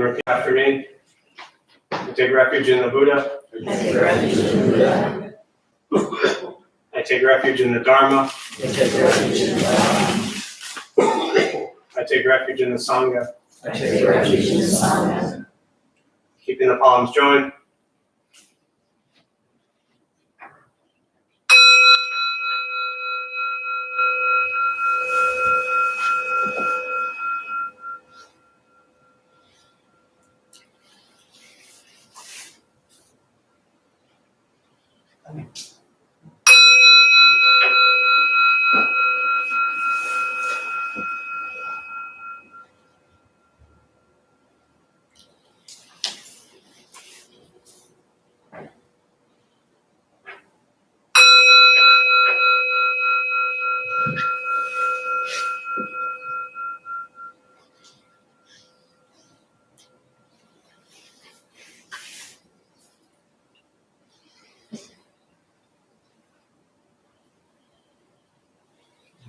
And repeat after me. I take refuge in the Buddha. I take refuge in the Buddha. I take refuge in the Dharma. I take refuge in the Dharma. I take refuge in the Sangha. I take refuge in the Sangha. Keeping the palms joined.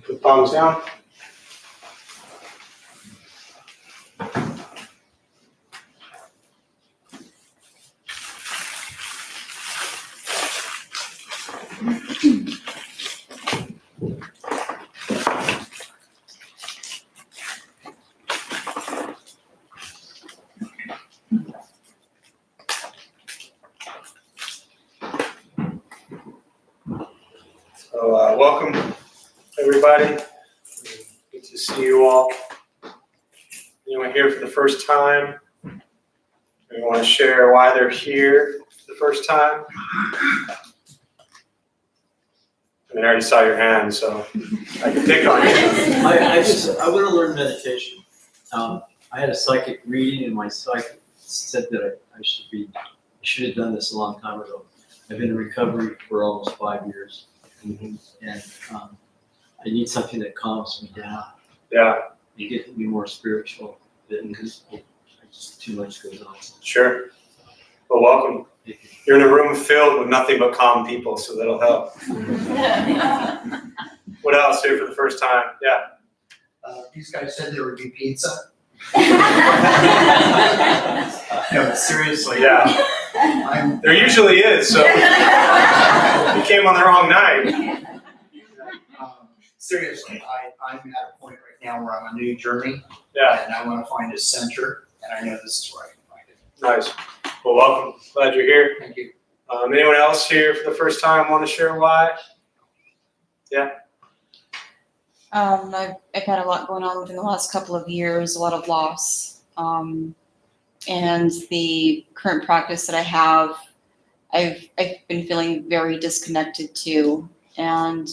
Put palms down. So welcome everybody. Good to see you all. Anyone here for the first time? Anyone want to share why they're here for the first time? I mean, I already saw your hand, so I can pick on you. I want to learn meditation. I had a psychic reading, and my psychic said that I should have done this a long time ago. I've been in recovery for almost 5 years, and I need something that calms me down. Yeah, You get to be more spiritual, because just too much goes on. sure. Well, welcome. You're in a room filled with nothing but calm people, so that'll help. What else here for the first time? Yeah. These guys said there would be pizza. No, but seriously. Yeah. There usually is, so you came on the wrong night. Seriously, I'm at a point right now where I'm on a new journey. Yeah. And I want to find a center, and I know this is where I can find it. Nice. Well, welcome. Glad you're here. Thank you. Anyone else here for the first time want to share why? Yeah. I've had a lot going on within the last couple of years, a lot of loss. And the current practice that I have, I've been feeling very disconnected to. And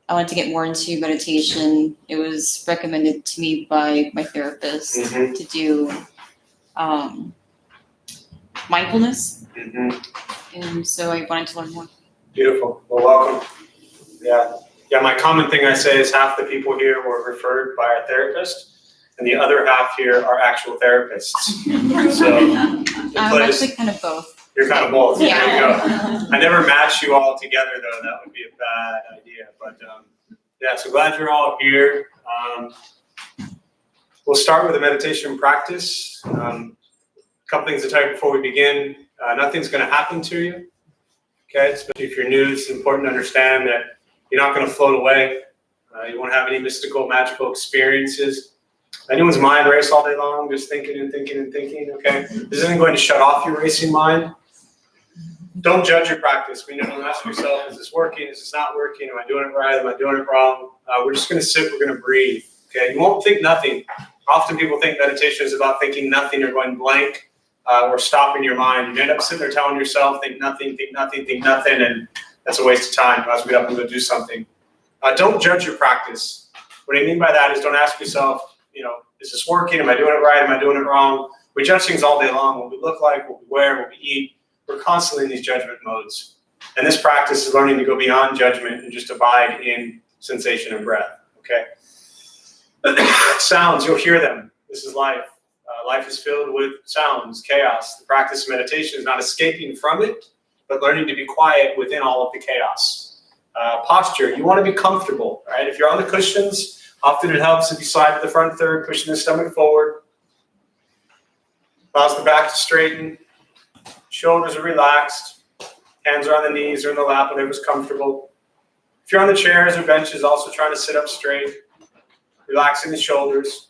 I wanted to get more into meditation. It was recommended to me by my therapist to do mindfulness. And so I wanted to learn more. Beautiful. Well, welcome. Yeah. Yeah, my common thing I say is half the people here were referred by our therapist, and the other half here are actual therapists. So I'm actually kind of both. You're kind of both. Yeah. There you go. I never match you all together, though. That would be a bad idea. But yeah, so glad you're all here. We'll start with a meditation practice. A couple things to tell you before we begin. Nothing's going to happen to you. Okay, especially if you're new, it's important to understand that you're not going to float away. You won't have any mystical, magical experiences. Anyone's mind race all day long, just thinking and thinking and thinking, okay? This isn't going to shut off your racing mind. Don't judge your practice. We need to ask yourself, is this working? Is this not working? Am I doing it right? Am I doing it wrong? We're just going to sit. We're going to breathe, okay? You won't think nothing. Often people think meditation is about thinking nothing or going blank or stopping your mind. You end up sitting there telling yourself, think nothing, think nothing, think nothing, and that's a waste of time. Let's get up and go do something. Don't judge your practice. What I mean by that is don't ask yourself, is this working? Am I doing it right? Am I doing it wrong? We judge things all day long. What we look like, what we wear, what we eat. We're constantly in these judgment modes. And this practice is learning to go beyond judgment and just abide in sensation and breath, okay? Sounds, you'll hear them. This is life. Life is filled with sounds, chaos. The practice of meditation is not escaping from it, but learning to be quiet within all of the chaos. Posture, you want to be comfortable, right? If you're on the cushions, often it helps if you slide to the front third, pushing the stomach forward. Allows the back to straighten. Shoulders are relaxed. Hands are on the knees or in the lap, whatever's comfortable. If you're on the chairs or benches, also trying to sit up straight. Relaxing the shoulders.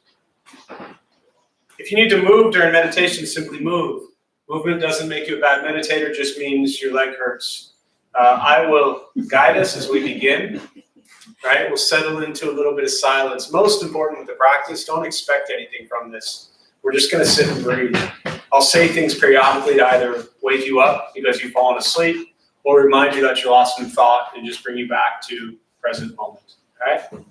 If you need to move during meditation, simply move. Movement doesn't make you a bad meditator, just means your leg hurts. I will guide us as we begin. Right? We'll settle into a little bit of silence. Most important with the practice, don't expect anything from this. We're just going to sit and breathe. I'll say things periodically to either wake you up because you've fallen asleep or remind you that you're lost in thought and just bring you back to present moment. All right?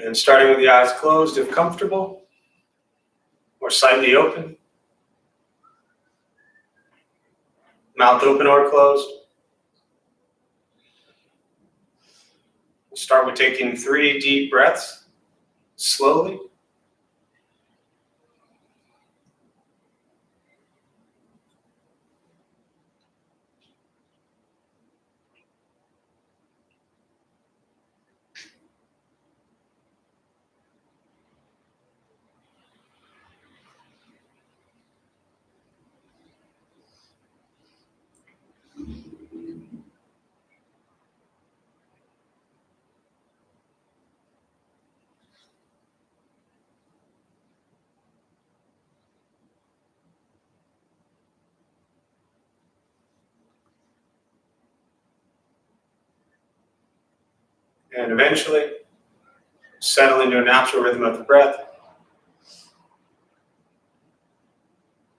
And starting with the eyes closed if comfortable, or slightly open. Mouth open or closed. We'll start with taking 3 deep breaths, slowly. And eventually, settle into a natural rhythm of the breath.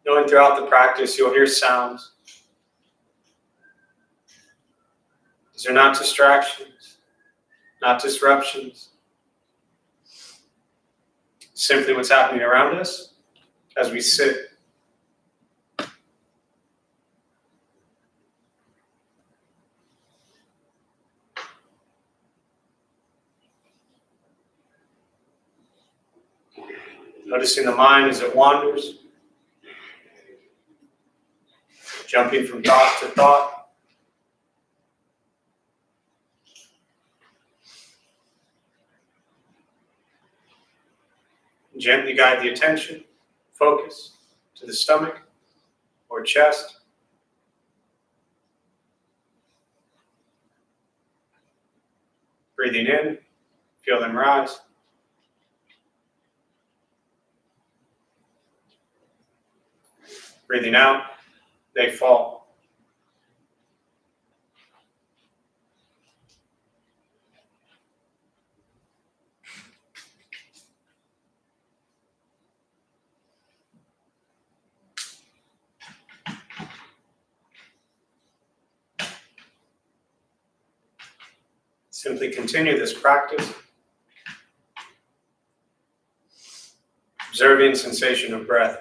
Knowing throughout the practice, you'll hear sounds. These are not distractions, not disruptions. Simply what's happening around us as we sit. Noticing the mind as it wanders, jumping from thought to thought. Gently guide the attention, focus to the stomach or chest. Breathing in, feel them rise. Breathing out, they fall. Simply continue this practice, observing sensation of breath.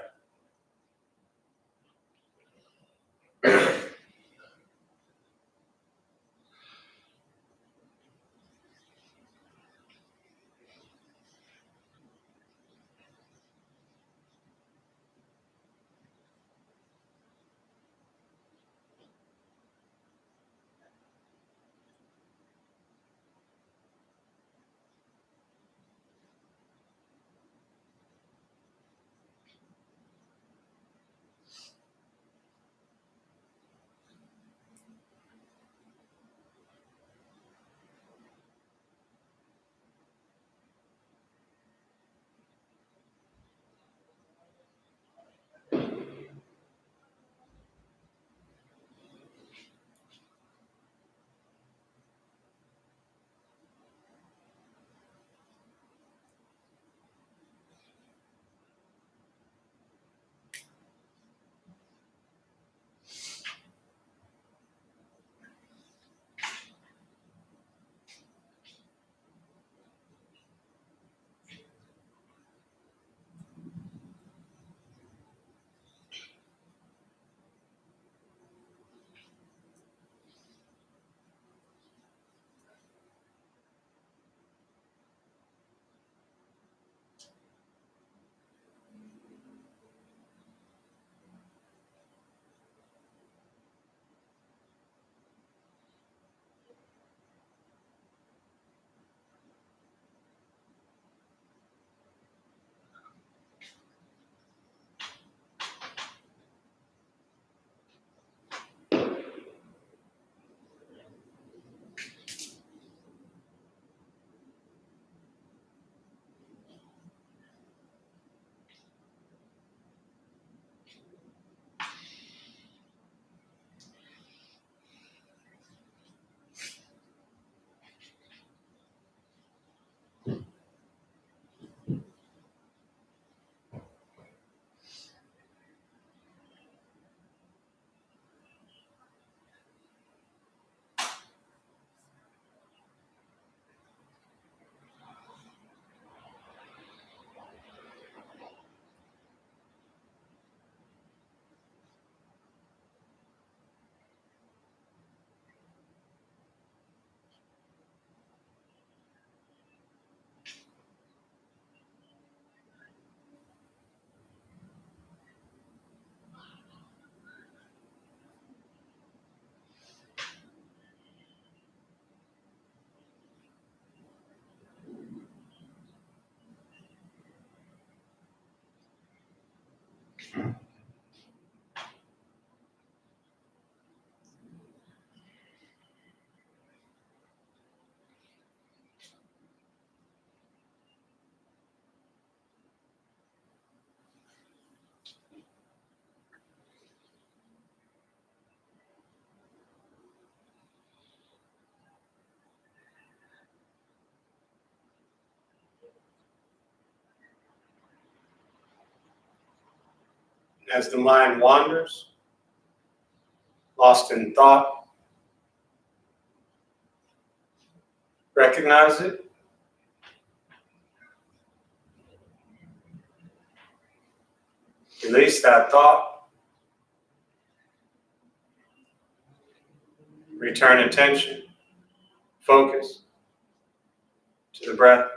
As the mind wanders, lost in thought, recognize it. Release that thought. Return attention, focus to the breath.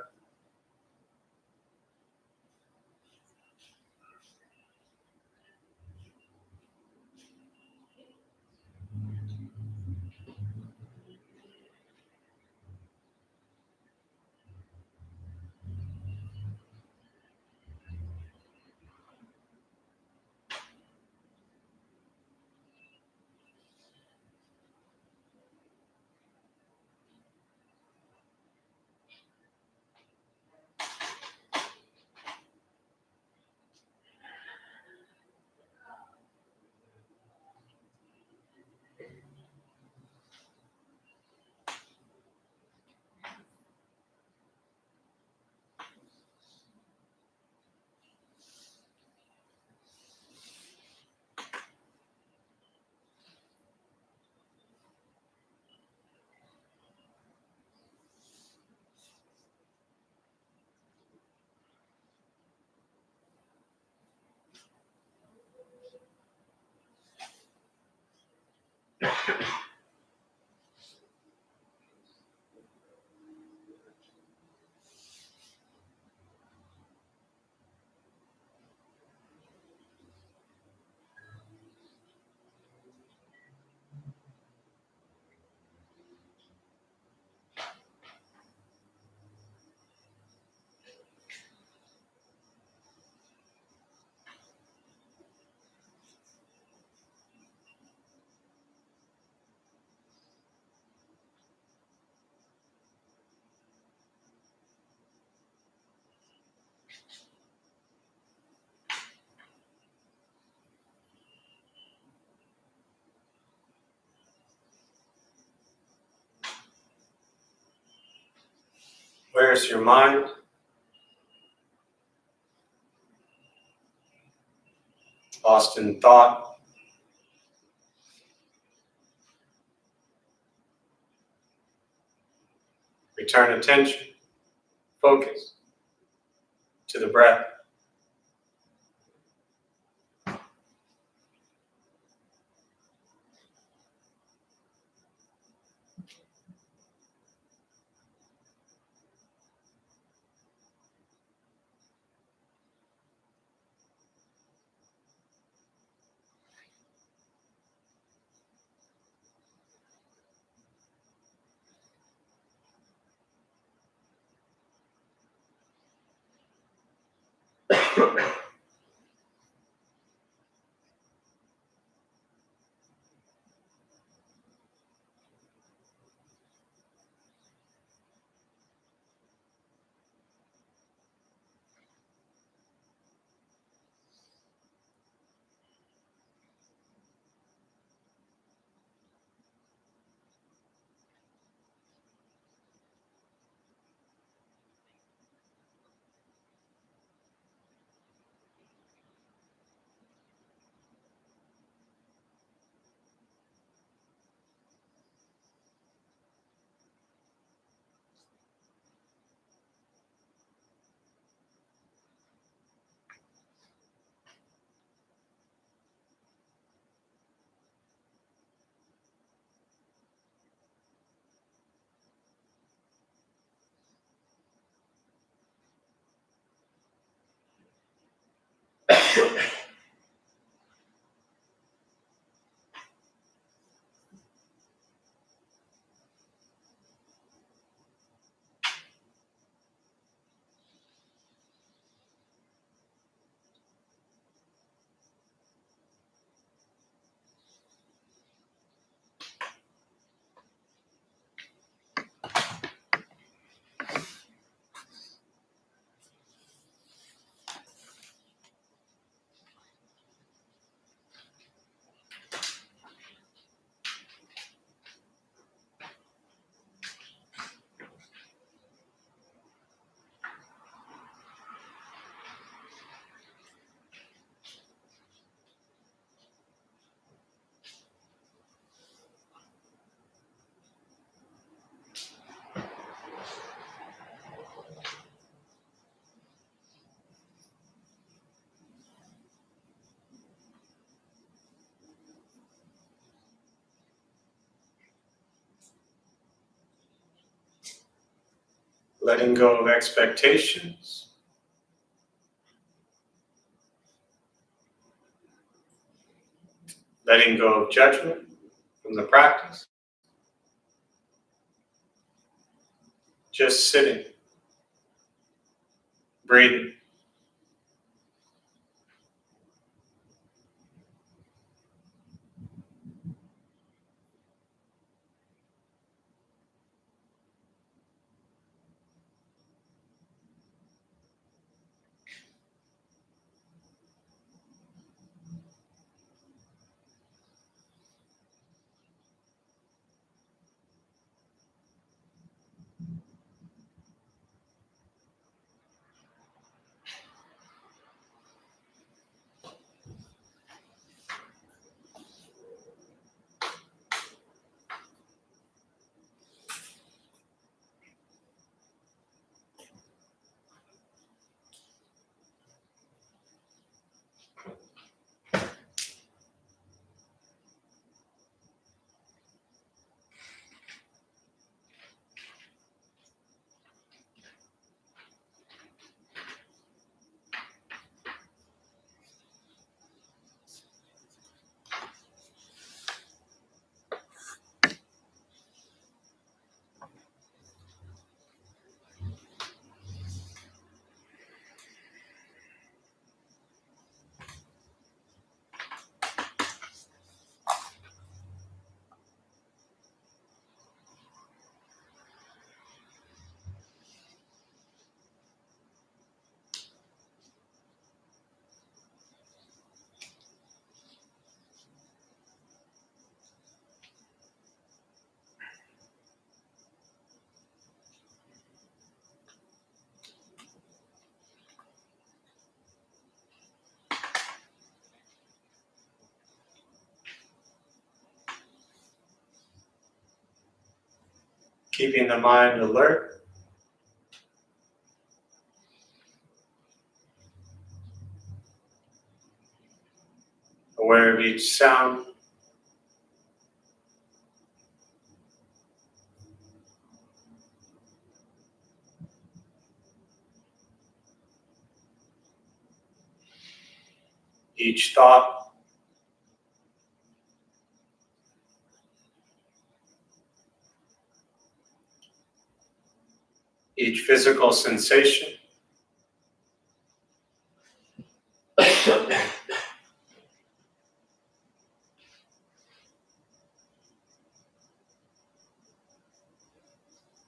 Where is your mind? Lost in thought. Return attention, focus to the breath. letting go of expectations, letting go of judgment from the practice, just sitting, breathing. Keeping the mind alert, aware of each sound, each thought, each physical sensation.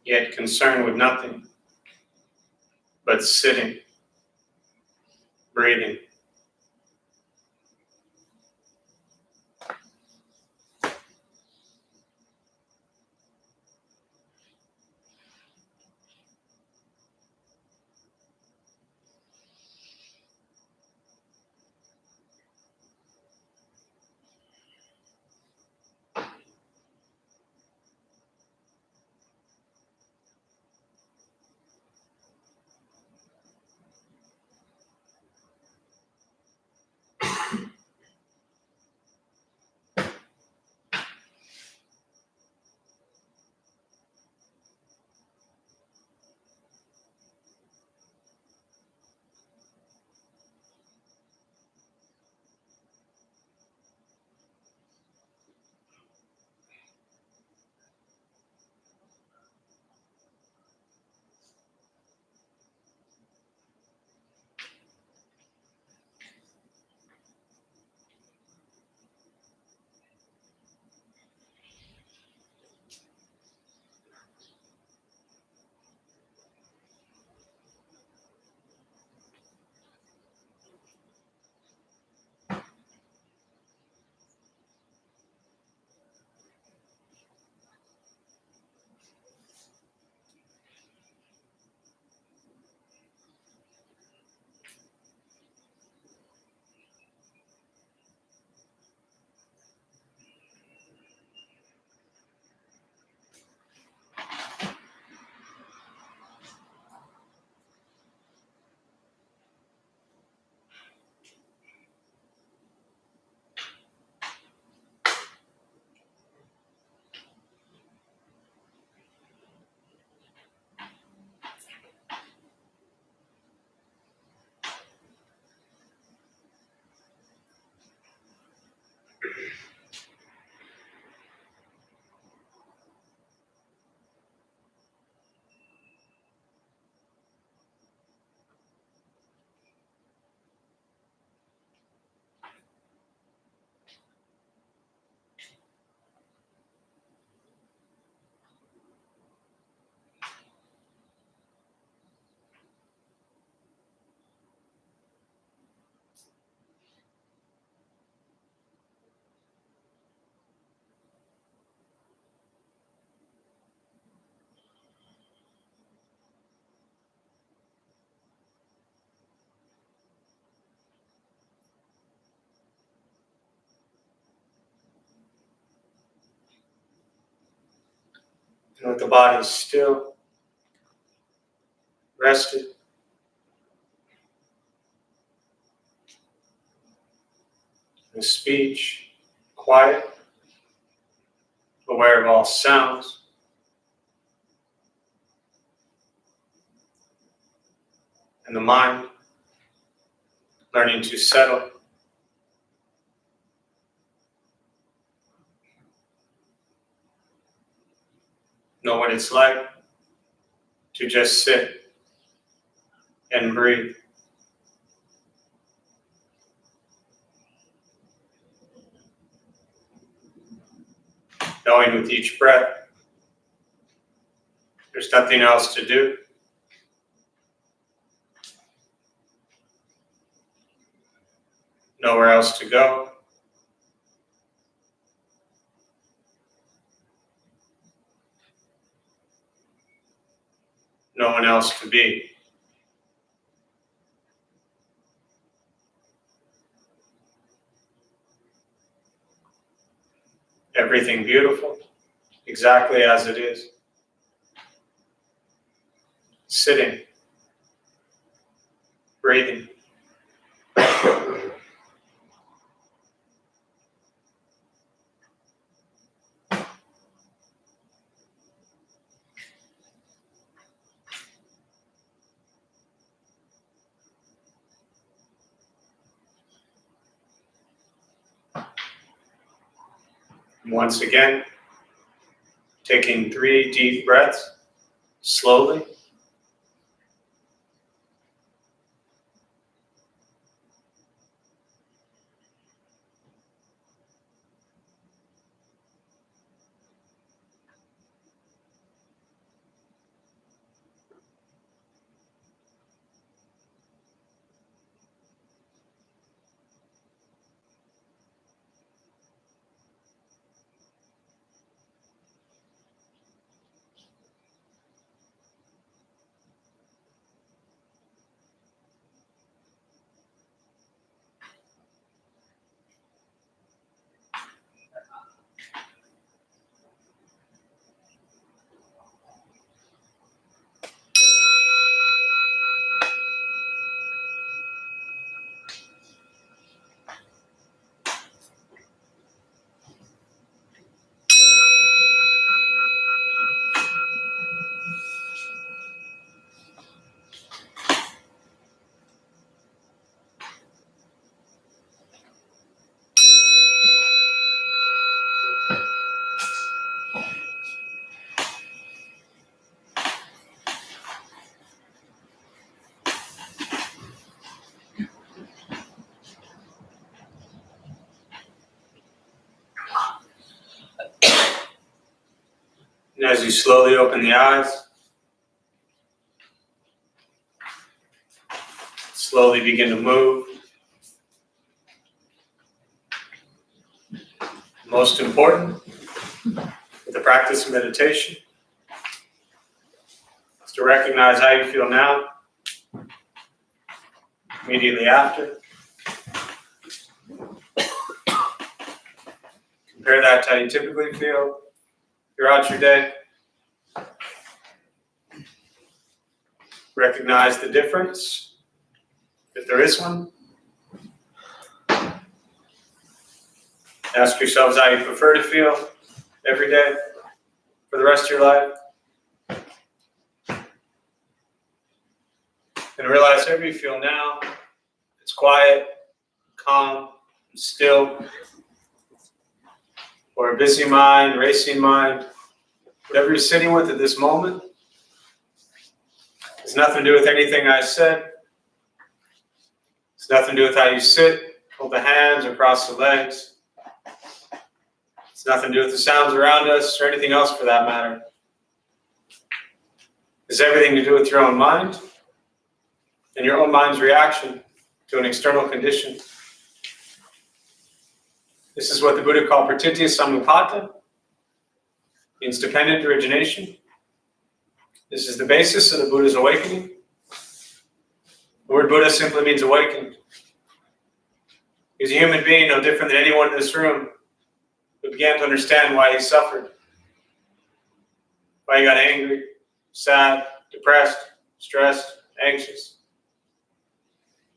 Yet concerned with nothing but sitting, breathing. And with the body still, rested, the speech quiet, aware of all sounds, and the mind learning to settle. Know what it's like to just sit and breathe. Knowing with each breath, there's nothing else to do. Nowhere else to go. No one else to be. Everything beautiful, exactly as it is. Sitting, breathing. Once again, taking 3 deep breaths, slowly. And as you slowly open the eyes, slowly begin to move. Most important, with the practice of meditation, is to recognize how you feel now, immediately after. Compare that to how you typically feel throughout your day. Recognize the difference, if there is one. Ask yourselves how you prefer to feel every day for the rest of your life. And realize however you feel now, it's quiet, calm, still, or a busy mind, racing mind, whatever you're sitting with at this moment, has nothing to do with anything I said. It's nothing to do with how you sit, hold the hands, or cross the legs. It's nothing to do with the sounds around us or anything else for that matter. It's everything to do with your own mind and your own mind's reaction to an external condition. This is what the Buddha called pratitya samuppada, means dependent origination. This is the basis of the Buddha's awakening. The word Buddha simply means awakened. He's a human being, no different than anyone in this room, who began to understand why he suffered. Why you got angry, sad, depressed, stressed, anxious.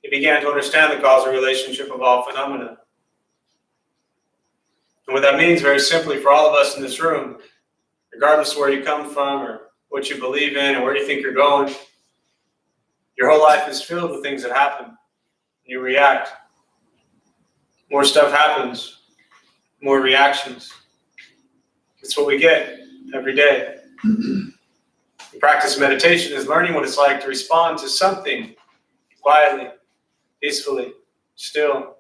You began to understand the causal relationship of all phenomena. And what that means, very simply, for all of us in this room, regardless of where you come from or what you believe in or where you think you're going, your whole life is filled with things that happen. You react. More stuff happens, more reactions. It's what we get every day. The practice of meditation is learning what it's like to respond to something quietly, peacefully, still.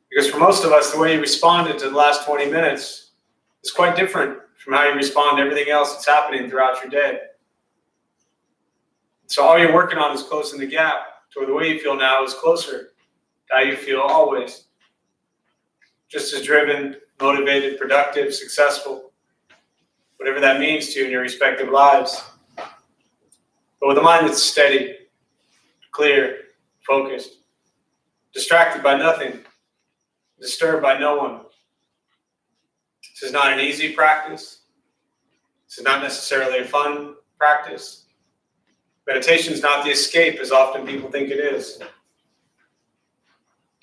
Because for most of us, the way you responded to the last 20 minutes is quite different from how you respond to everything else that's happening throughout your day. So all you're working on is closing the gap to where the way you feel now is closer to how you feel always. Just as driven, motivated, productive, successful, whatever that means to you in your respective lives. But with a mind that's steady, clear, focused, distracted by nothing, disturbed by no one. This is not an easy practice. This is not necessarily a fun practice. Meditation is not the escape as often people think it is.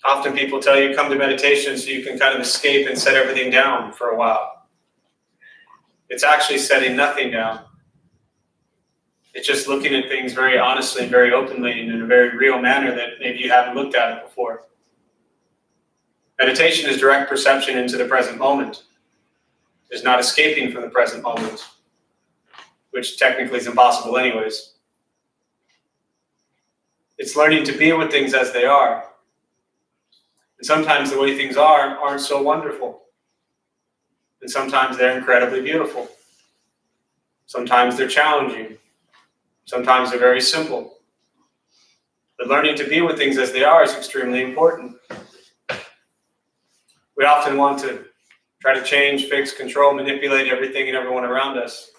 Often people tell you come to meditation so you can kind of escape and set everything down for a while. It's actually setting nothing down. It's just looking at things very honestly and very openly and in a very real manner that maybe you haven't looked at it before. Meditation is direct perception into the present moment. It's not escaping from the present moment, which technically is impossible anyways. It's learning to be with things as they are. And sometimes the way things aren't so wonderful. And sometimes they're incredibly beautiful. Sometimes they're challenging. Sometimes they're very simple. But learning to be with things as they are is extremely important. We often want to try to change, fix, control, manipulate everything and everyone around us.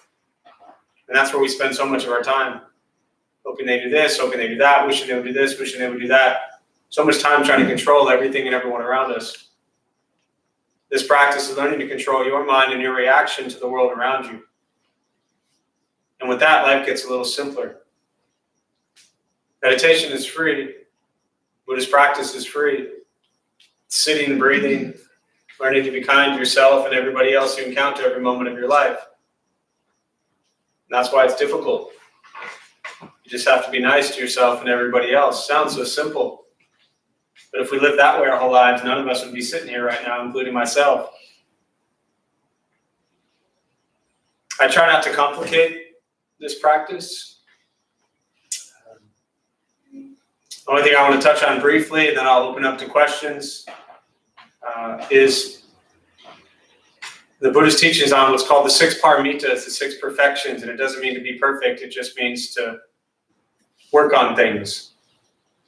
And that's where we spend so much of our time. Hoping they do this, hoping they do that, wishing they would do this, wishing they would do that. So much time trying to control everything and everyone around us. This practice is learning to control your mind and your reaction to the world around you. And with that, life gets a little simpler. Meditation is free. Buddhist practice is free. Sitting, breathing, learning to be kind to yourself and everybody else you encounter every moment of your life. And that's why it's difficult. You just have to be nice to yourself and everybody else. Sounds so simple. But if we lived that way our whole lives, none of us would be sitting here right now, including myself. I try not to complicate this practice. The only thing I want to touch on briefly, and then I'll open up to questions, is the Buddhist teachings on what's called the 6 paramitas, the 6 perfections. And it doesn't mean to be perfect, it just means to work on things.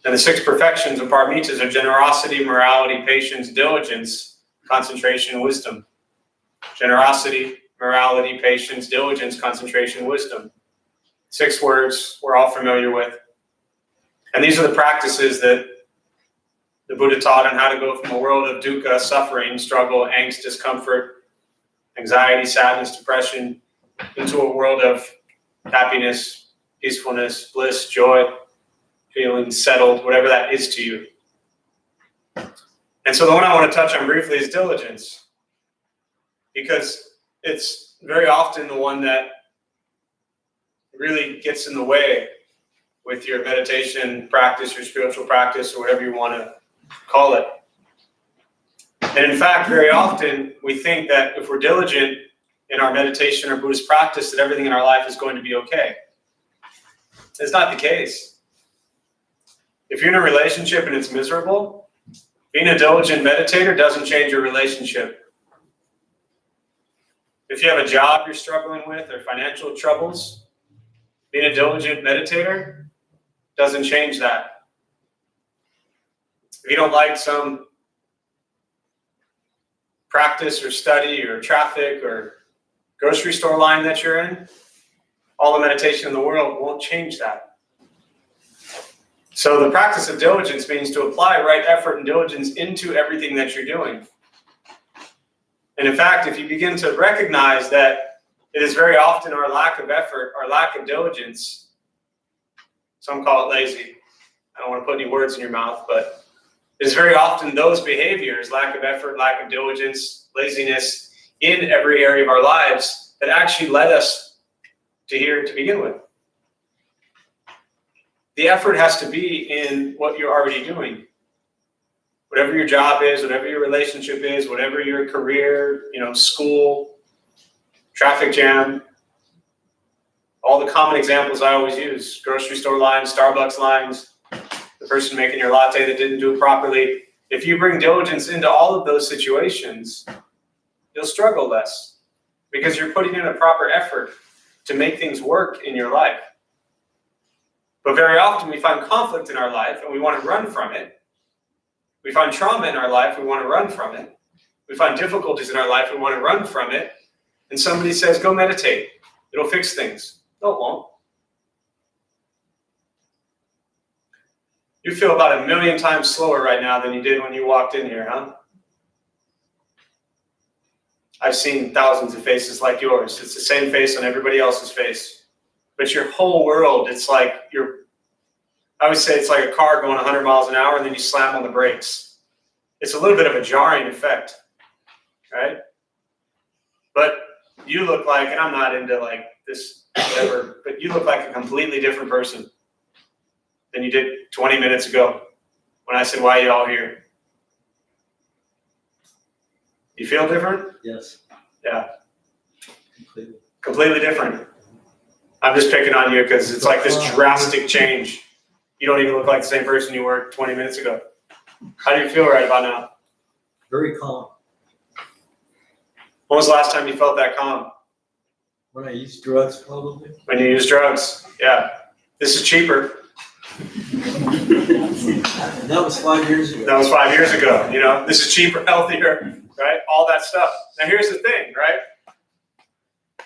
And the 6 perfections of paramitas are generosity, morality, patience, diligence, concentration, wisdom. Generosity, morality, patience, diligence, concentration, wisdom. 6 words we're all familiar with. And these are the practices that the Buddha taught on how to go from a world of dukkha, suffering, struggle, angst, discomfort, anxiety, sadness, depression, into a world of happiness, peacefulness, bliss, joy, feeling settled, whatever that is to you. And so the one I want to touch on briefly is diligence, because it's very often the one that really gets in the way with your meditation practice, your spiritual practice, or whatever you want to call it. And in fact, very often we think that if we're diligent in our meditation or Buddhist practice, that everything in our life is going to be okay. It's not the case. If you're in a relationship and it's miserable, being a diligent meditator doesn't change your relationship. If you have a job you're struggling with or financial troubles, being a diligent meditator doesn't change that. If you don't like some practice or study or traffic or grocery store line that you're in, all the meditation in the world won't change that. So the practice of diligence means to apply right effort and diligence into everything that you're doing. And in fact, if you begin to recognize that It is very often our lack of effort, our lack of diligence. Some call it lazy. I don't want to put any words in your mouth, but it is very often those behaviors, lack of effort, lack of diligence, laziness in every area of our lives that actually led us to here to begin with. The effort has to be in what you're already doing. Whatever your job is, whatever your relationship is, whatever your career, school, traffic jam, all the common examples I always use, grocery store lines, Starbucks lines, the person making your latte that didn't do it properly. If you bring diligence into all of those situations, you'll struggle less because you're putting in a proper effort to make things work in your life. But very often we find conflict in our life and we want to run from it. We find trauma in our life, we want to run from it. We find difficulties in our life, we want to run from it. And somebody says, go meditate. It'll fix things. No, it won't. You feel about 1 million times slower right now than you did when you walked in here, huh? I've seen thousands of faces like yours. It's the same face on everybody else's face. But your whole world, it's like I would say it's like a car going 100 miles an hour and then you slam on the brakes. It's a little bit of a jarring effect, right? But you look like, and I'm not into like this, whatever, but you look like a completely different person than you did 20 minutes ago when I said, why are you all here? You feel different? Yes. Yeah. Completely. Completely different. I'm just picking on you because it's like this drastic change. You don't even look like the same person you were 20 minutes ago. How do you feel right about now? Very calm. When was the last time you felt that calm? When I used drugs, probably. When you used drugs? Yeah. This is cheaper. And that was 5 years ago. That was 5 years ago. This is cheaper, healthier, right? All that stuff. Now here's the thing, right?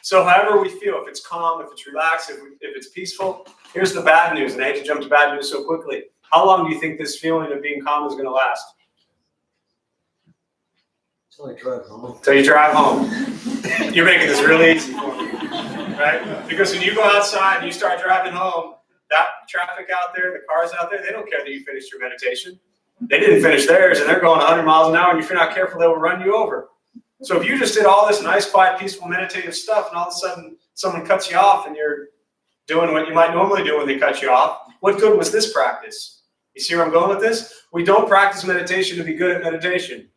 So however we feel, if it's calm, if it's relaxed, if it's peaceful, here's the bad news, and I hate to jump to bad news so quickly. How long do you think this feeling of being calm is going to last? Until I drive home. Until you drive home. You're making this really easy for me, right? Because when you go outside and you start driving home, that traffic out there, the cars out there, they don't care that you finished your meditation. They didn't finish theirs, and they're going 100 miles an hour, and if you're not careful, they will run you over. So if you just did all this nice, quiet, peaceful, meditative stuff, and all of a sudden someone cuts you off and you're doing what you might normally do when they cut you off, what good was this practice? You see where I'm going with this? We don't practice meditation to be good at meditation.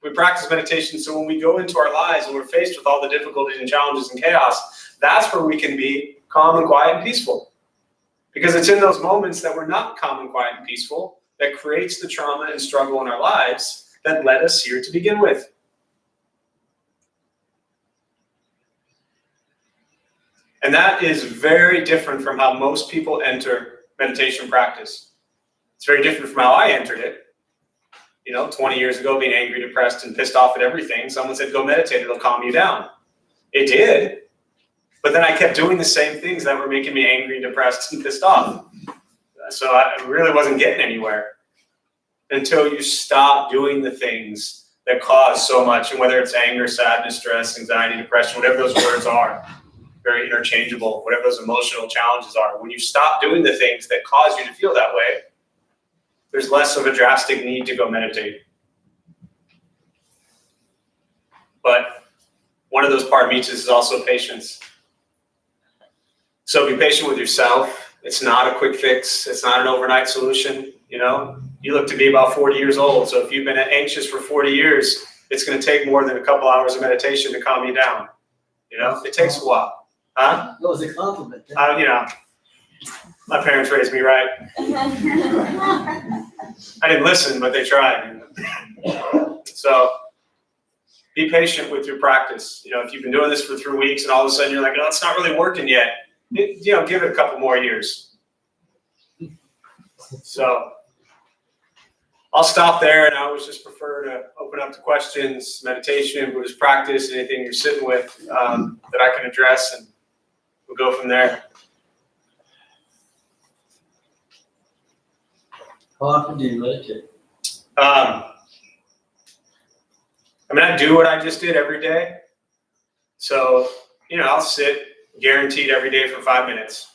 We practice meditation so when we go into our lives and we're faced with all the difficulties and challenges and chaos, that's where we can be calm and quiet and peaceful. Because it's in those moments that we're not calm and quiet and peaceful that creates the trauma and struggle in our lives that led us here to begin with. And that is very different from how most people enter meditation practice. It's very different from how I entered it. 20 years ago, being angry, depressed, and pissed off at everything, someone said, go meditate, it'll calm you down. It did. But then I kept doing the same things that were making me angry, depressed, and pissed off. So I really wasn't getting anywhere until you stop doing the things that cause so much. And whether it's anger, sadness, stress, anxiety, depression, whatever those words are, very interchangeable, whatever those emotional challenges are. When you stop doing the things that cause you to feel that way, there's less of a drastic need to go meditate. But one of those paramitas is also patience. So be patient with yourself. It's not a quick fix. It's not an overnight solution. You look to be about 40 years old. So if you've been anxious for 40 years, it's going to take more than a couple hours of meditation to calm you down. It takes a while. Huh? That was a compliment. My parents raised me right. I didn't listen, but they tried. So be patient with your practice. If you've been doing this for 3 weeks and all of a sudden you're like, oh, it's not really working yet, give it a couple more years. So I'll stop there, and I always just prefer to open up to questions, meditation, Buddhist practice, anything you're sitting with that I can address, and we'll go from there. How often do you meditate? I do what I just did every day. So, I'll sit guaranteed every day for 5 minutes,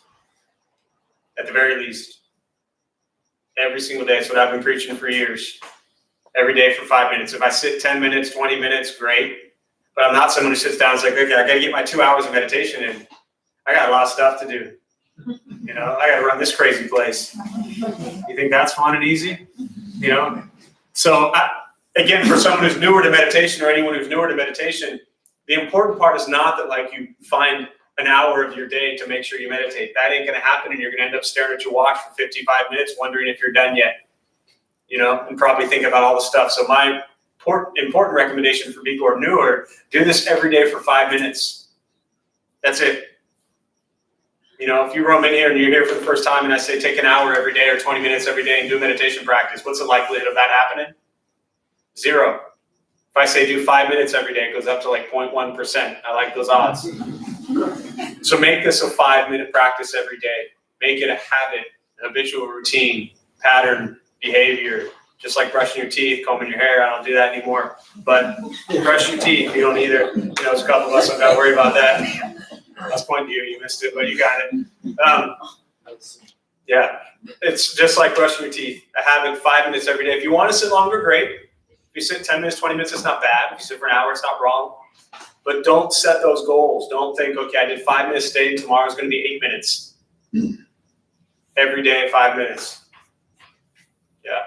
at the very least. Every single day. It's what I've been preaching for years. Every day for 5 minutes. If I sit 10 minutes, 20 minutes, great. But I'm not someone who sits down and is like, okay, I got to get my 2 hours of meditation in. I got a lot of stuff to do. I got to run this crazy place. You think that's fun and easy? So again, for someone who's newer to meditation or anyone who's newer to meditation, the important part is not that like you find an hour of your day to make sure you meditate. That ain't going to happen, and you're going to end up staring at your watch for 55 minutes wondering if you're done yet, and probably think about all the stuff. So my important recommendation for people who are newer, do this every day for 5 minutes. That's it. If you roam in here and you're here for the first time and I say take an hour every day or 20 minutes every day and do meditation practice, what's the likelihood of that happening? 0. If I say do 5 minutes every day, it goes up to like 0.1%. I like those odds. So make this a 5-minute practice every day. Make it a habit, an habitual routine, pattern, behavior. Just like brushing your teeth, combing your hair. I don't do that anymore. But brush your teeth. You don't either. There's a couple of us don't got to worry about that. I was pointing to you. You missed it, but you got it. Yeah. It's just like brushing your teeth. A habit, 5 minutes every day. If you want to sit longer, great. If you sit 10 minutes, 20 minutes, it's not bad. If you sit for an hour, it's not wrong. But don't set those goals. Don't think, okay, I did 5 minutes today, tomorrow's going to be 8 minutes. Every day, 5 minutes. Yeah.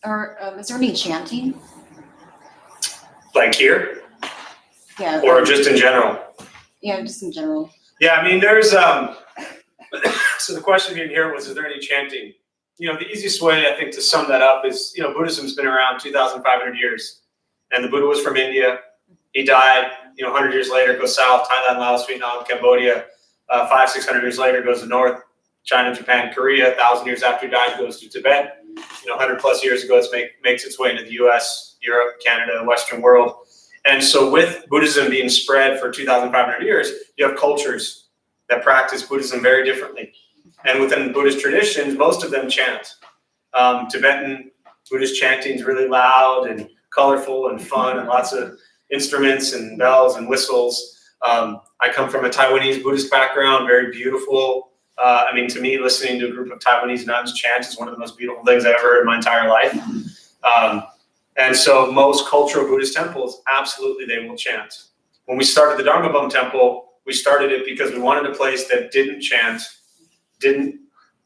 Or is there any chanting? Like here? Yeah. Or just in general? Yeah, just in general. Yeah, I mean, there's, so the question being here was, is there any chanting? The easiest way, I think, to sum that up is, Buddhism's been around 2,500 years. And the Buddha was from India. He died, 100 years later, goes south, Thailand, Laos, Vietnam, Cambodia. 500-600 years later, goes to north, China, Japan, Korea. 1,000 years after he died, goes to Tibet. 100 plus years ago, it makes its way into the US, Europe, Canada, the Western world. And so with Buddhism being spread for 2,500 years, you have cultures that practice Buddhism very differently. And within Buddhist traditions, most of them chant. Tibetan Buddhist chanting is really loud and colorful and fun and lots of instruments and bells and whistles. I come from a Taiwanese Buddhist background, very beautiful. To me, listening to a group of Taiwanese nuns chant is one of the most beautiful things I've ever heard in my entire life. And so most cultural Buddhist temples, absolutely, they will chant. When we started the Dharma Bum Temple, we started it because we wanted a place that didn't chant, didn't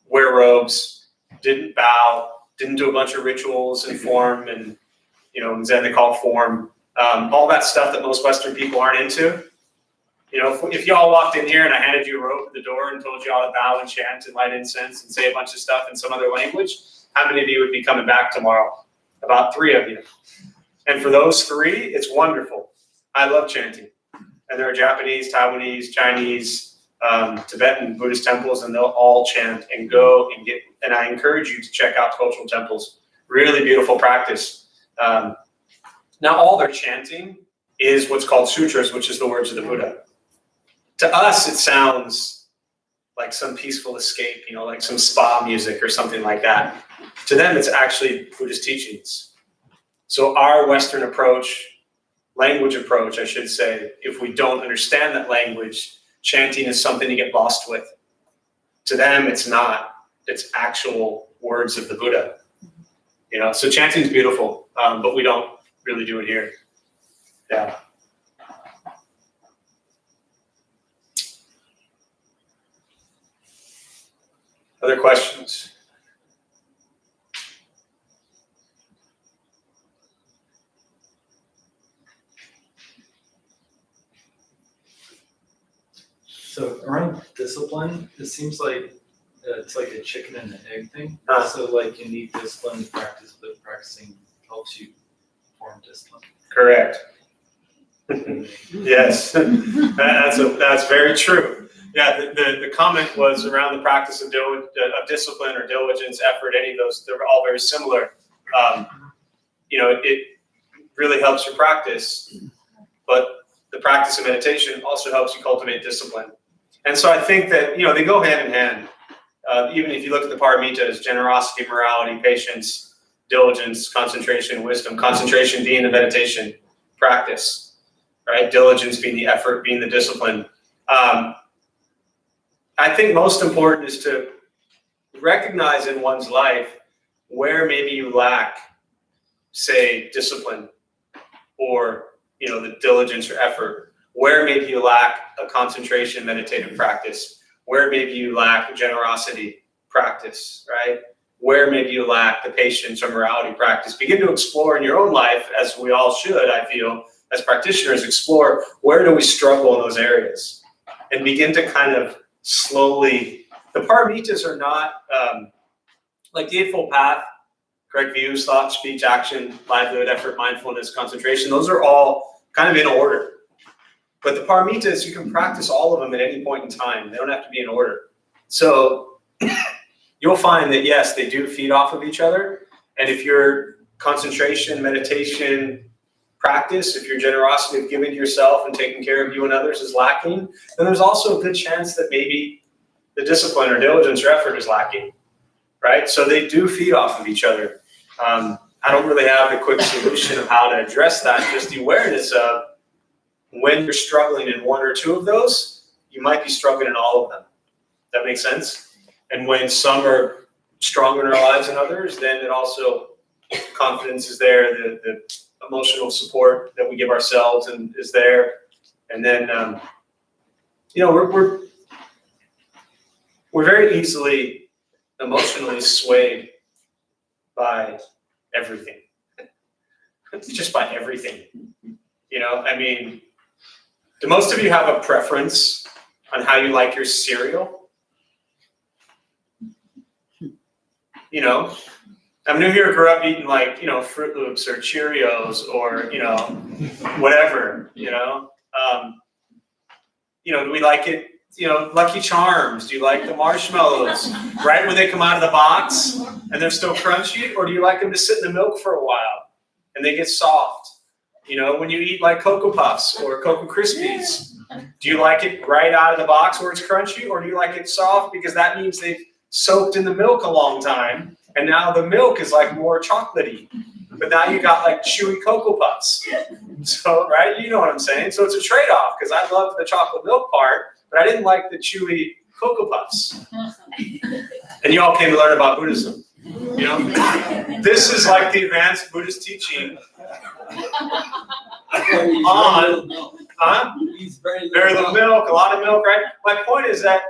wear robes, didn't bow, didn't do a bunch of rituals and form and, in Zen they call it form. All that stuff that most Western people aren't into. If y'all walked in here and I handed you a rope at the door and told you all to bow and chant and light incense and say a bunch of stuff in some other language, how many of you would be coming back tomorrow? About 3 of you. And for those 3, it's wonderful. I love chanting. And there are Japanese, Taiwanese, Chinese, Tibetan Buddhist temples, and they'll all chant and go and get, and I encourage you to check out cultural temples. Really beautiful practice. Now all their chanting is what's called sutras, which is the words of the Buddha. To us, it sounds like some peaceful escape, like some spa music or something like that. To them, it's actually Buddhist teachings. So our Western approach, language approach, I should say, if we don't understand that language, chanting is something to get lost with. To them, it's not. It's actual words of the Buddha. So chanting is beautiful, but we don't really do it here. Yeah. Other questions? So around discipline, it seems like it's like a chicken and an egg thing. Ah. So like you need discipline to practice, but practicing helps you form discipline. Correct. Yes, that's very true. Yeah, the comment was around the practice of discipline or diligence, effort, any of those, they're all very similar. It really helps your practice, but the practice of meditation also helps you cultivate discipline. And so I think that, they go hand in hand. Even if you look at the paramitas, generosity, morality, patience, diligence, concentration, wisdom, concentration being the meditation practice. right? Diligence being the effort, being the discipline. I think most important is to recognize in one's life where maybe you lack, say, discipline or, the diligence or effort, where maybe you lack a concentration meditative practice, where maybe you lack generosity practice, right? Where maybe you lack the patience or morality practice. Begin to explore in your own life, as we all should, I feel, as practitioners, explore where do we struggle in those areas, and begin to kind of slowly, the paramitas are not like the Eightfold Path, correct views, thought, speech, action, livelihood, effort, mindfulness, concentration. Those are all kind of in order. But the paramitas, you can practice all of them at any point in time. They don't have to be in order. So you'll find that, yes, they do feed off of each other. And if your concentration, meditation, practice, if your generosity of giving to yourself and taking care of you and others is lacking, then there's also a good chance that maybe the discipline or diligence or effort is lacking, right? So they do feed off of each other. I don't really have the quick solution of how to address that, just the awareness of when you're struggling in one or two of those, you might be struggling in all of them. That makes sense? And when some are stronger in our lives than others, then it also, confidence is there, the emotional support that we give ourselves and is there. And then, we're very easily emotionally swayed by everything. Just by everything. Do most of you have a preference on how you like your cereal? I'm new here, grew up eating Fruit Loops or Cheerios or, whatever, do we like it, Lucky Charms? Do you like the marshmallows right when they come out of the box and they're still crunchy? Or do you like them to sit in the milk for a while and they get soft? When you eat like Cocoa Puffs or Cocoa Krispies, do you like it right out of the box where it's crunchy, or do you like it soft because that means they've soaked in the milk a long time and now the milk is like more chocolatey, but now you got like chewy Cocoa Puffs. So, right, you know what I'm saying? So it's a trade-off, because I love the chocolate milk part, but I didn't like the chewy Cocoa Puffs. And you all came to learn about Buddhism. This is like the advanced Buddhist teaching on, very little milk, a lot of milk, right? My point is that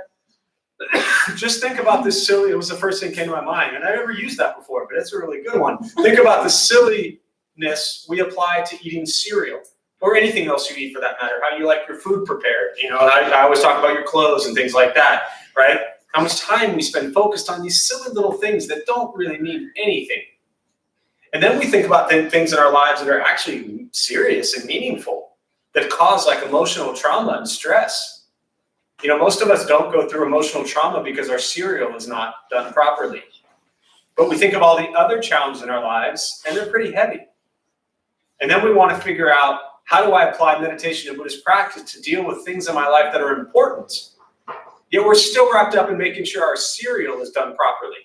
just think about this silly, it was the first thing that came to my mind, and I never used that before, but it's a really good one. Think about the silliness we apply to eating cereal, or anything else you eat for that matter, how you like your food prepared. I always talk about your clothes and things like that, right? How much time we spend focused on these silly little things that don't really mean anything. And then we think about things in our lives that are actually serious and meaningful, that cause like emotional trauma and stress. Most of us don't go through emotional trauma because our cereal is not done properly. But we think of all the other challenges in our lives, and they're pretty heavy. And then we want to figure out, how do I apply meditation and Buddhist practice to deal with things in my life that are important? Yet we're still wrapped up in making sure our cereal is done properly.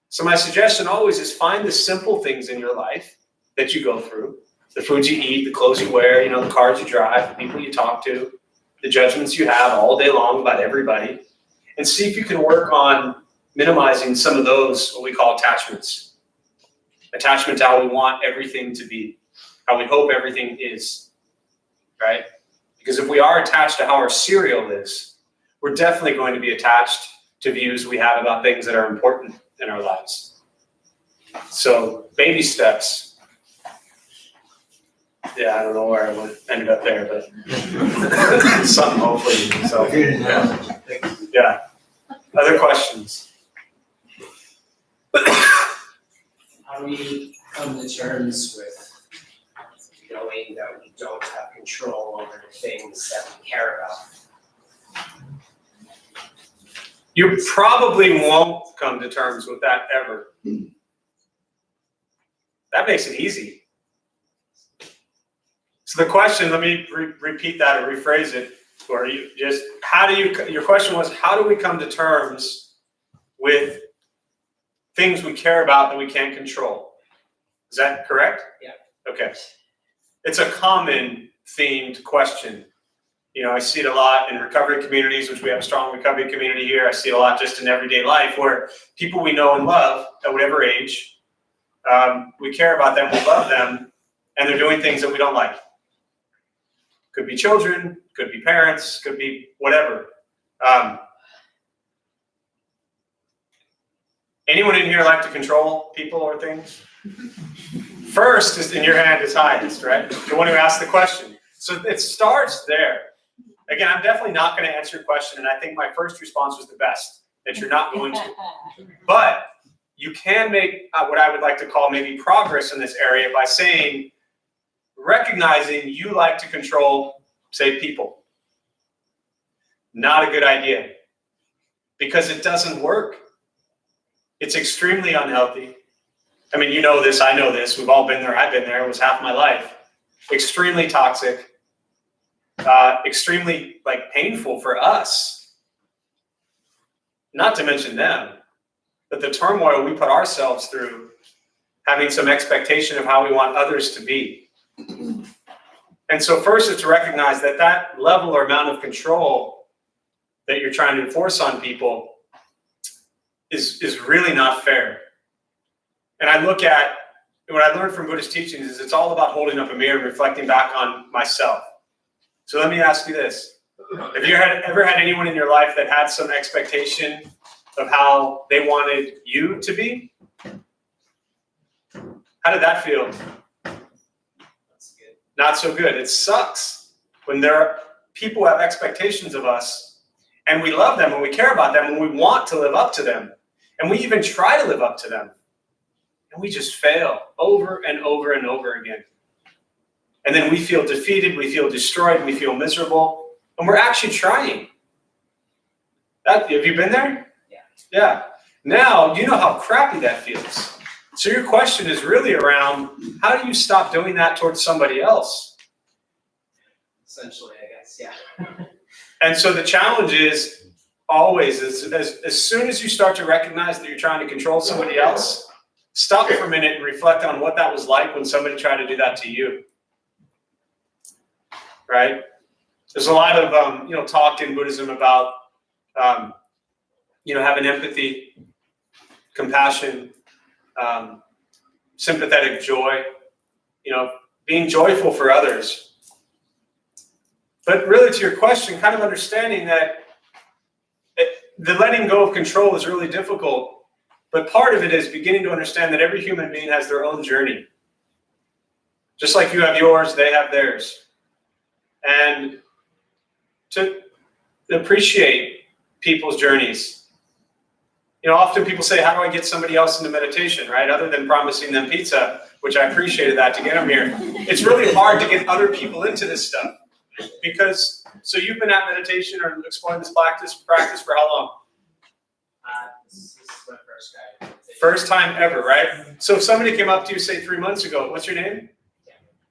So my suggestion always is, find the simple things in your life that you go through, the foods you eat, the clothes you wear, the cars you drive, the people you talk to, the judgments you have all day long about everybody, and see if you can work on minimizing some of those, what we call attachments. Attachment to how we want everything to be, how we hope everything is, right? Because if we are attached to how our cereal is, we're definitely going to be attached to views we have about things that are important in our lives. So, baby steps. Yeah, I don't know where I ended up there, but something hopefully. So, yeah. Other questions? How do we come to terms with knowing that we don't have control over the things that we care about? You probably won't come to terms with that ever. That makes it easy. So the question, let me repeat that or rephrase it for you. Just your question was, how do we come to terms with things we care about that we can't control? Is that correct? Yeah. Okay. It's a common themed question. You know, I see it a lot in recovery communities, which we have a strong recovery community here. I see it a lot just in everyday life where people we know and love at whatever age, we care about them, we love them, and they're doing things that we don't like. Could be children, could be parents, could be whatever. Anyone in here like to control people or things? First is in your hand is highest, right? The one who asked the question. So it starts there. Again, I'm definitely not going to answer your question, and I think my first response was the best, that you're not going to. But you can make what I would like to call maybe progress in this area by saying, recognizing you like to control, say, people. Not a good idea, because it doesn't work. It's extremely unhealthy. I mean, you know this, I know this, we've all been there, I've been there, it was half my life. Extremely toxic, extremely painful for us. Not to mention them, but the turmoil we put ourselves through, having some expectation of how we want others to be. And so first is to recognize that that level or amount of control that you're trying to enforce on people is really not fair. And I look at, what I learned from Buddhist teachings is it's all about holding up a mirror and reflecting back on myself. So let me ask you this. Have you ever had anyone in your life that had some expectation of how they wanted you to be? How did that feel? That's good. Not so good. It sucks when people have expectations of us and we love them and we care about them and we want to live up to them. And we even try to live up to them. And we just fail over and over and over again. And then we feel defeated, we feel destroyed, we feel miserable. And we're actually trying. Have you been there? Yeah. Yeah. Now, you know how crappy that feels. So your question is really around, how do you stop doing that towards somebody else? Essentially, I guess, yeah. And so the challenge is always, as soon as you start to recognize that you're trying to control somebody else, stop for a minute and reflect on what that was like when somebody tried to do that to you. Right? There's a lot of talk in Buddhism about having empathy, compassion, sympathetic joy, being joyful for others. But really, to your question, kind of understanding that the letting go of control is really difficult. But part of it is beginning to understand that every human being has their own journey. Just like you have yours, they have theirs. And to appreciate people's journeys. Often people say, how do I get somebody else into meditation, right? Other than promising them pizza, which I appreciated that to get them here. It's really hard to get other people into this stuff. Because, so you've been at meditation or exploring this practice for how long? This is my first time. First time ever, right? So if somebody came up to you, say 3 months ago, what's your name?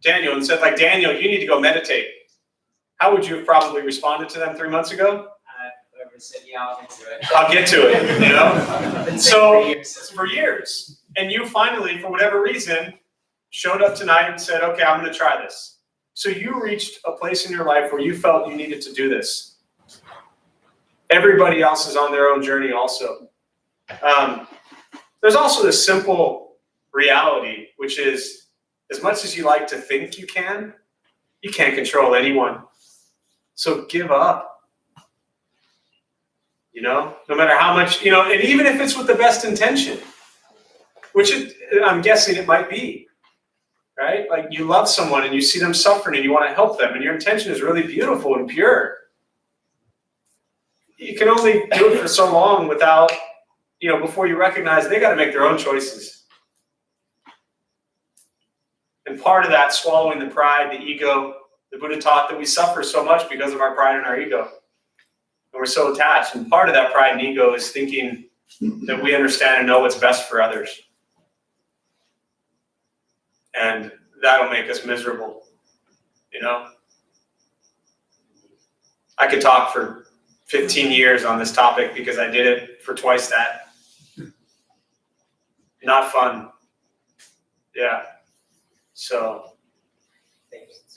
Daniel, and said, Daniel, you need to go meditate. How would you have probably responded to them 3 months ago? Whoever said, yeah, I'll get to it. I'll get to it, I've been saying So for for years. And you finally, for whatever reason, showed up tonight and said, okay, I'm going to try this. So you reached a place in your life where you felt you needed to do this. Everybody else is on their own journey also. There's also this simple reality, which is, as much as you like to think you can't control anyone. So give up. No matter how much, and even if it's with the best intention, which I'm guessing it might be, right? Like you love someone and you see them suffering and you want to help them and your intention is really beautiful and pure. You can only do it for so long without, before you recognize they got to make their own choices. And part of that, swallowing the pride, the ego, the Buddha taught that we suffer so much because of our pride and our ego. And we're so attached. And part of that pride and ego is thinking that we understand and know what's best for others. And that'll make us miserable. I could talk for 15 years on this topic because I did it for twice that. Not fun. Yeah. So,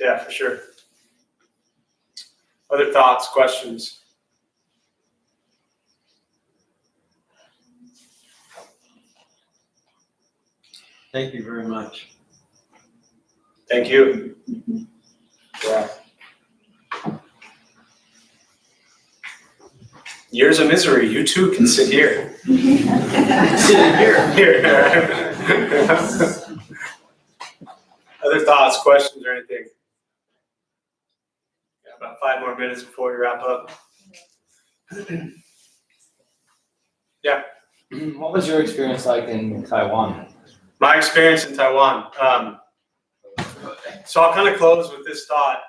yeah, for sure. Other thoughts, questions? Thank you very much. Thank you. Yeah. Years of misery. You too can sit here. Sitting here. Here. Other thoughts, questions, or anything? Yeah, about 5 more minutes before we wrap up. Yeah. What was your experience like in Taiwan? My experience in Taiwan. So I'll kind of close with this thought.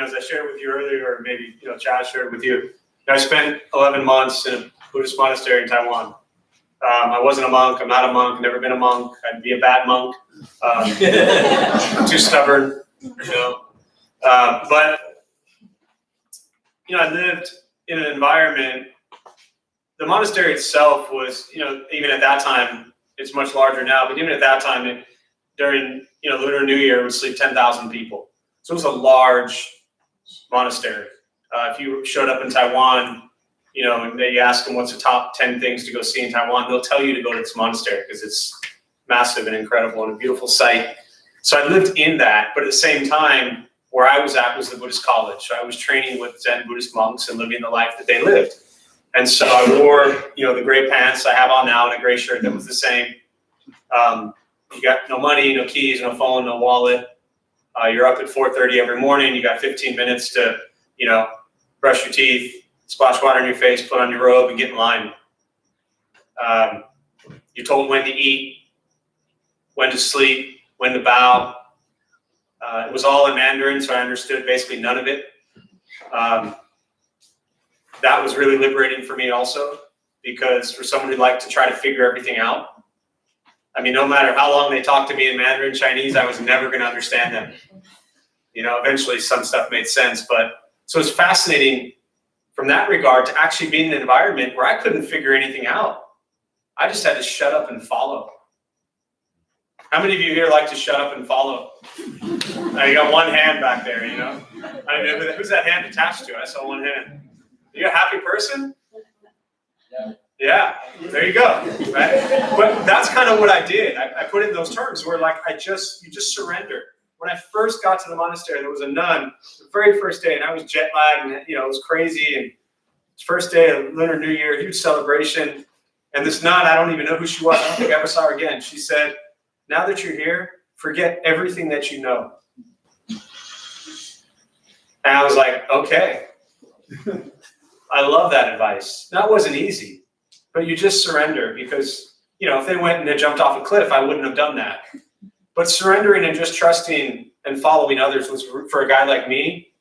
As I shared with you earlier, or maybe Chad shared with you, I spent 11 months in a Buddhist monastery in Taiwan. I wasn't a monk. I'm not a monk. Never been a monk. I'd be a bad monk. I'm too stubborn. But I lived in an environment. The monastery itself was, even at that time, it's much larger now. But even at that time, during Lunar New Year, it would sleep 10,000 people. So it was a large monastery. If you showed up in Taiwan, and they ask them what's the top 10 things to go see in Taiwan, they'll tell you to go to this monastery because it's massive and incredible and a beautiful site. So I lived in that, but at the same time, where I was at was the Buddhist college. So I was training with Zen Buddhist monks and living the life that they lived. And so I wore, the gray pants I have on now and a gray shirt that was the same. You got no money, no keys, no phone, no wallet. You're up at 4:30 every morning. You got 15 minutes to, brush your teeth, splash water in your face, put on your robe, and get in line. You're told when to eat, when to sleep, when to bow. It was all in Mandarin, so I understood basically none of it. That was really liberating for me also, because for someone who liked to try to figure everything out, no matter how long they talked to me in Mandarin Chinese, I was never going to understand them. Eventually some stuff made sense, but so it's fascinating from that regard to actually be in an environment where I couldn't figure anything out. I just had to shut up and follow. How many of you here like to shut up and follow? Now you got one hand back there, who's that hand attached to? I saw one hand. Are you a happy person? Yeah, there you go, right? But that's kind of what I did. I put it in those terms where you just surrender. When I first got to the monastery, there was a nun, the very first day, and I was jet lagged, and it was crazy. And first day of Lunar New Year, huge celebration. And this nun, I don't even know who she was. I don't think I ever saw her again. She said, "Now that you're here, forget everything that you know." And I was like, okay. I love that advice. That wasn't easy, but you just surrender because, if they went and they jumped off a cliff, I wouldn't have done that. But surrendering and just trusting and following others was, for a guy like me,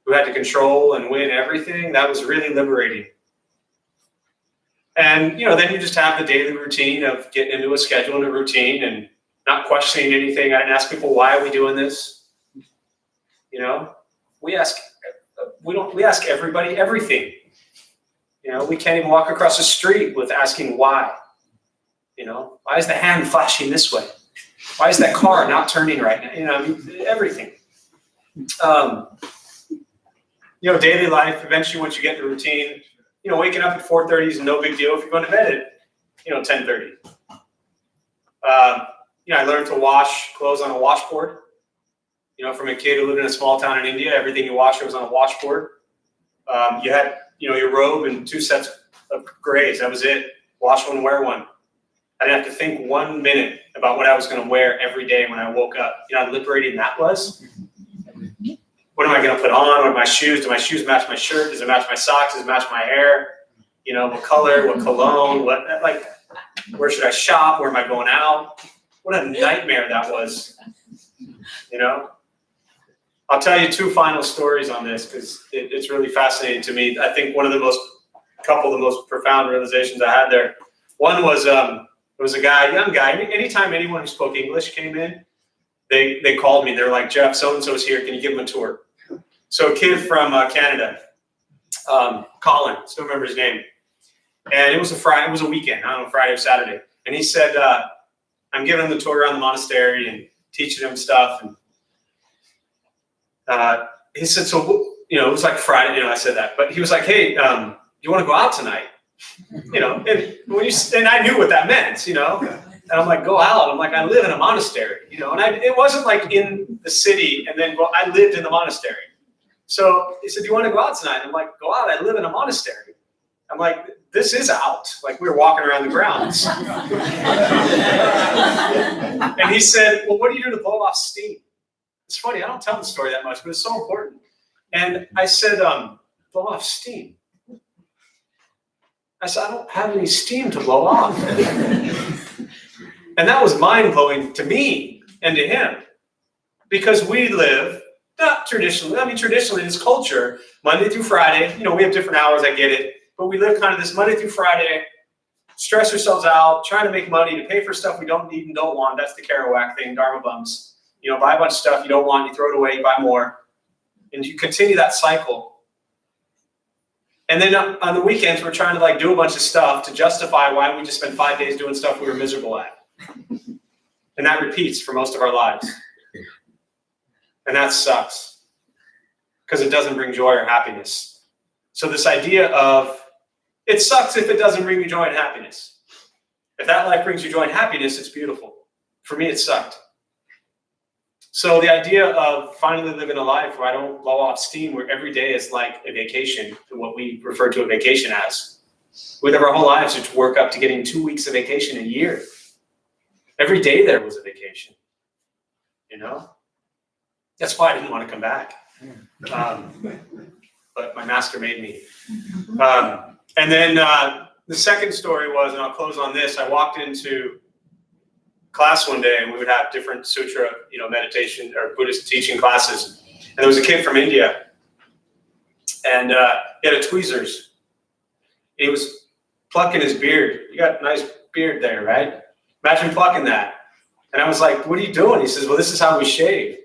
who had to control and win everything, that was really liberating. And, then you just have the daily routine of getting into a schedule and a routine and not questioning anything. I didn't ask people, why are we doing this? We ask everybody everything. We can't even walk across the street with asking why. Why is the hand flashing this way? Why is that car not turning right now? Everything. Daily life, eventually once you get in the routine, waking up at 4:30 is no big deal if you're going to bed at, 10:30. I learned to wash clothes on a washboard. From a kid who lived in a small town in India, everything you washed was on a washboard. You had, your robe and 2 sets of grays. That was it. Wash one, wear one. I didn't have to think 1 minute about what I was going to wear every day when I woke up. How liberating that was. What am I going to put on? What are my shoes? Do my shoes match my shirt? Does it match my socks? Does it match my hair? What color? What cologne? Where should I shop? Where am I going out? What a nightmare that was. I'll tell you 2 final stories on this because it's really fascinating to me. I think couple of the most profound realizations I had there. One was, there was a young guy. Anytime anyone who spoke English came in, they called me. They were like, "Jeff, so-and-so's here. Can you give him a tour?" So a kid from Canada, Colin, still remember his name. And it was a weekend, I don't know, Friday or Saturday. And he said, I'm giving him the tour around the monastery and teaching him stuff. And he said, so, you know, it was like Friday, you know, I said that, but he was like, hey, you want to go out tonight? You know, and I knew what that meant, you know, and I'm like, go out. I'm like, I live in a monastery, you know, and it wasn't like in the city and then I lived in the monastery. So he said, do you want to go out tonight? I'm like, go out. I live in a monastery. I'm like, this is out. Like we were walking around the grounds. And he said, well, what do you do to blow off steam? It's funny, I don't tell the story that much, but it's so important. And I said, blow off steam. I said, I don't have any steam to blow off. And that was mind-blowing to me and to him. Because we live, not traditionally, I mean, traditionally in this culture, Monday through Friday, you know, we have different hours, I get it. But we live kind of this Monday through Friday, stress ourselves out, trying to make money to pay for stuff we don't need and don't want. That's the Kerouac thing, Dharma bums. You know, buy a bunch of stuff you don't want, you throw it away, you buy more. And you continue that cycle. And then on the weekends, we're trying to like do a bunch of stuff to justify why we just spent 5 days doing stuff we were miserable at. And that repeats for most of our lives. And that sucks. Because it doesn't bring joy or happiness. So this idea of, it sucks if it doesn't bring you joy and happiness. If that life brings you joy and happiness, it's beautiful. For me, it sucked. So the idea of finally living a life where I don't blow off steam, where every day is like a vacation, what we refer to a vacation as. We live our whole lives to work up to getting 2 weeks of vacation a year. Every day there was a vacation, you know? That's why I didn't want to come back. But my master made me. And then the second story was, and I'll close on this, I walked into class one day and we would have different sutra, you know, meditation or Buddhist teaching classes. And there was a kid from India and he had a tweezers. He was plucking his beard. You got a nice beard there, right? Imagine plucking that. And I was like, what are you doing? He says, well, this is how we shave.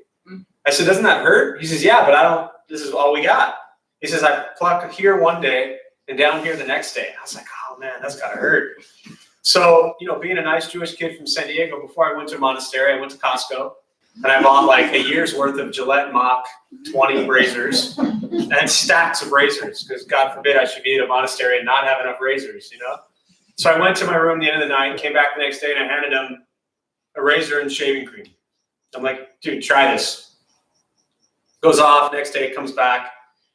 I said, doesn't that hurt? He says, yeah, but this is all we got. He says, I pluck here one day and down here the next day. I was like, oh man, that's gotta hurt. So, you know, being a nice Jewish kid from San Diego, before I went to a monastery, I went to Costco and I bought like a year's worth of Gillette Mach 20 razors and stacks of razors, because God forbid I should be at a monastery and not have enough razors, you know? So I went to my room at the end of the night, came back the next day, and I handed him a razor and shaving cream. I'm like, dude, try this. Goes off, next day comes back,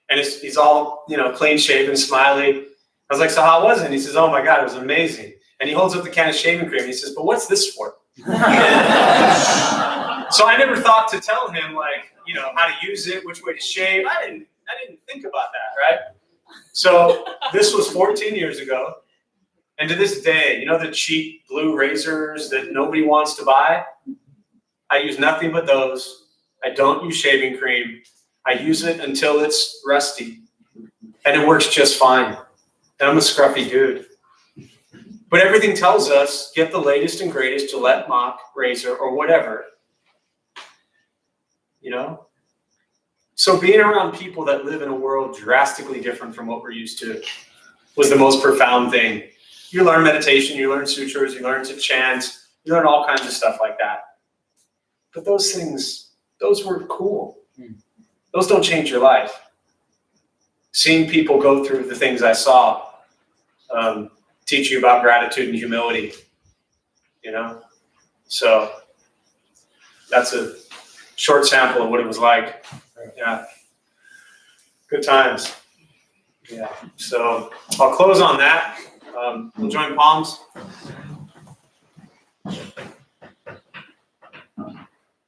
and he's all, you know, clean shaven, smiley. I was like, so how was it? And he says, oh my God, it was amazing. And he holds up the can of shaving cream and he says, but what's this for? So I never thought to tell him, like, you know, how to use it, which way to shave. I didn't think about that, right? So this was 14 years ago. And to this day, you know the cheap blue razors that nobody wants to buy? I use nothing but those. I don't use shaving cream. I use it until it's rusty. And it works just fine. And I'm a scruffy dude. But everything tells us, get the latest and greatest Gillette Mach razor or whatever. You know? So being around people that live in a world drastically different from what we're used to was the most profound thing. You learn meditation, you learn sutras, you learn to chant, you learn all kinds of stuff like that. But those things, those were cool. Those don't change your life. Seeing people go through the things I saw teach you about gratitude and humility, you know? So that's a short sample of what it was like. Yeah. Good times. Yeah. So I'll close on that. We'll join palms.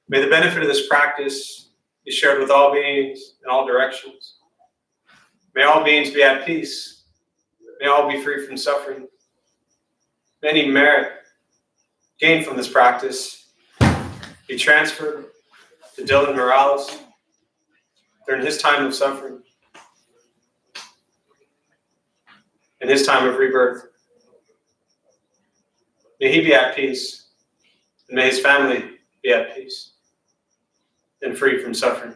May the benefit of this practice be shared with all beings in all directions. May all beings be at peace. May all be free from suffering. May any merit gained from this practice be transferred to Dylan Morales during his time of suffering, in his time of rebirth. May he be at peace, and may his family be at peace and free from suffering.